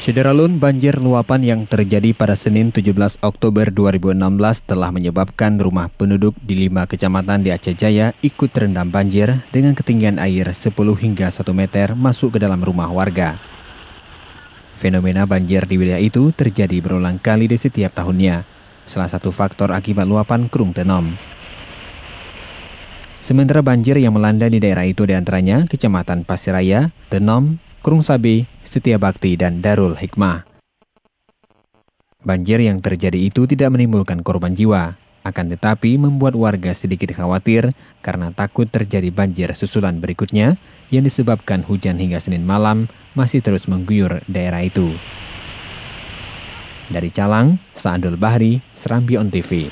Syederalun, banjir luapan yang terjadi pada Senin 17 Oktober 2016 telah menyebabkan rumah penduduk di 5 kecamatan di Aceh Jaya ikut terendam banjir dengan ketinggian air 10 hingga 1 meter masuk ke dalam rumah warga. Fenomena banjir di wilayah itu terjadi berulang kali di setiap tahunnya, salah satu faktor akibat luapan Krung Tenom. Sementara banjir yang melanda di daerah itu diantaranya Kecamatan Pasiraya, Tenom, Krung Sabi, Setia Bakti, dan Darul Hikmah. Banjir yang terjadi itu tidak menimbulkan korban jiwa, akan tetapi membuat warga sedikit khawatir karena takut terjadi banjir susulan berikutnya yang disebabkan hujan hingga Senin malam masih terus mengguyur daerah itu. Dari Calang, Saadul Bahri, Serambi On TV.